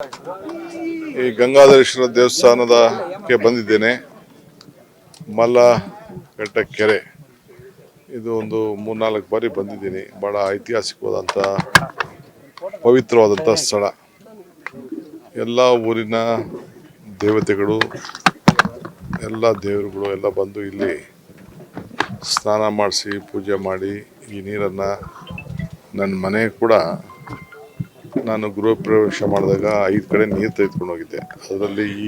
ಈ ಗಂಗಾಧರೇಶ್ವರ ದೇವಸ್ಥಾನದಕ್ಕೆ ಬಂದಿದ್ದೇನೆ. ಮಲ್ಲಕಟ್ಟೆ ಕೆರೆ ಇದು ಒಂದು 3-4 ಬಾರಿ ಬಂದಿದ್ದೀನಿ. ಬಹಳ ಐತಿಹಾಸಿಕವಾದಂಥ ಪವಿತ್ರವಾದಂಥ ಸ್ಥಳ. ಎಲ್ಲ ಊರಿನ ದೇವತೆಗಳು, ಎಲ್ಲ ದೇವರುಗಳು ಎಲ್ಲ ಬಂದು ಇಲ್ಲಿ ಸ್ನಾನ ಮಾಡಿಸಿ ಪೂಜೆ ಮಾಡಿ ಈ ನೀರನ್ನು ನನ್ನ ಮನೆ ಕೂಡ ನಾನು ಗೃಹ ಪ್ರವೇಶ ಮಾಡಿದಾಗ 5 ಕಡೆ ನೀರು ತೆಗೆದುಕೊಂಡು ಹೋಗಿದ್ದೆ. ಅದರಲ್ಲಿ ಈ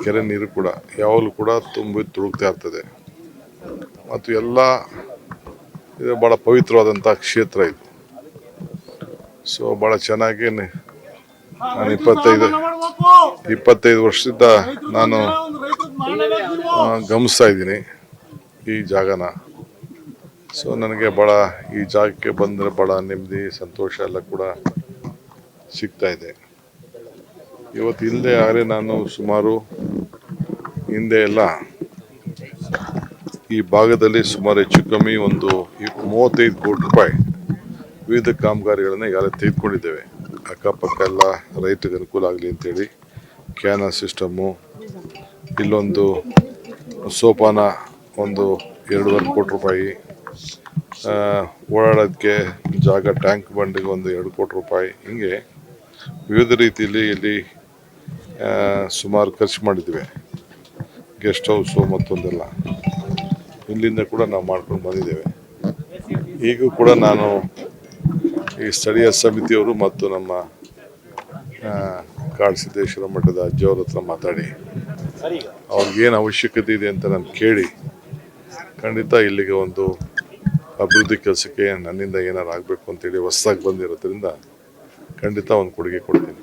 ಕೆರೆ ನೀರು ಕೂಡ ಯಾವಾಗಲೂ ಕೂಡ ತುಂಬಿ ತುಳುಕ್ತಾ ಇರ್ತದೆ. ಮತ್ತು ಎಲ್ಲ ಇದು ಭಾಳ ಪವಿತ್ರವಾದಂಥ ಕ್ಷೇತ್ರ ಇದು. ಸೊ ಭಾಳ ಚೆನ್ನಾಗಿ ನಾನು 25 ವರ್ಷದಿಂದ ನಾನು ಗಮನಿಸ್ತಾ ಇದ್ದೀನಿ ಈ ಜಾಗನ. ಸೊ ನನಗೆ ಭಾಳ ಈ ಜಾಗಕ್ಕೆ ಬಂದರೆ ಭಾಳ ನೆಮ್ಮದಿ, ಸಂತೋಷ ಎಲ್ಲ ಕೂಡ ಸಿಗ್ತಾ ಇದೆ. ಇವತ್ತು ಹಿಂದೆ ಆದರೆ ನಾನು ಸುಮಾರು ಹಿಂದೆ ಎಲ್ಲ ಈ ಭಾಗದಲ್ಲಿ ಸುಮಾರು ಹೆಚ್ಚು ಕಮ್ಮಿ ಒಂದು 35 ಕೋಟಿ ರೂಪಾಯಿ ವಿವಿಧ ಕಾಮಗಾರಿಗಳನ್ನು ಈಗಾಗಲೇ ತೆಗೆದುಕೊಂಡಿದ್ದೇವೆ. ಅಕ್ಕಪಕ್ಕ ಎಲ್ಲ ರೈತರಿಗೆ ಅನುಕೂಲ ಆಗಲಿ ಅಂತೇಳಿ ಕ್ಯಾನಲ್ ಸಿಸ್ಟಮ್ಮು, ಇಲ್ಲೊಂದು ಸೋಪಾನ ಒಂದು 2.5 ಕೋಟಿ ರೂಪಾಯಿ, ಓಡಾಡೋದಕ್ಕೆ ಜಾಗ ಟ್ಯಾಂಕ್ ಬಂಡಿಗೆ ಒಂದು 2 ಕೋಟಿ ರೂಪಾಯಿ, ಹಿಂಗೆ ವಿವಿಧ ರೀತಿಯಲ್ಲಿ ಇಲ್ಲಿ ಸುಮಾರು ಖರ್ಚು ಮಾಡಿದ್ದೇವೆ. ಗೆಸ್ಟ್ ಹೌಸು ಮತ್ತೊಂದೆಲ್ಲ ಇಲ್ಲಿಂದ ಕೂಡ ನಾವು ಮಾಡ್ಕೊಂಡು ಬಂದಿದ್ದೇವೆ. ಈಗೂ ಕೂಡ ನಾನು ಈ ಸ್ಥಳೀಯ ಸಮಿತಿಯವರು ಮತ್ತು ನಮ್ಮ ಕಾಡಸಿದ್ದೇಶ್ವರ ಮಠದ ಅಜ್ಜಿಯವ್ರ ಹತ್ರ ಮಾತಾಡಿ ಅವ್ರಿಗೇನು ಅವಶ್ಯಕತೆ ಇದೆ ಅಂತ ನಾನು ಕೇಳಿ ಖಂಡಿತ ಇಲ್ಲಿಗೆ ಒಂದು ಅಭಿವೃದ್ಧಿ ಕೆಲಸಕ್ಕೆ ನನ್ನಿಂದ ಏನಾರು ಆಗಬೇಕು ಅಂತೇಳಿ ಹೊಸದಾಗಿ ಬಂದಿರೋದ್ರಿಂದ ಖಂಡಿತ ಒಂದು ಕೊಡುಗೆ ಕೊಡ್ತೀನಿ.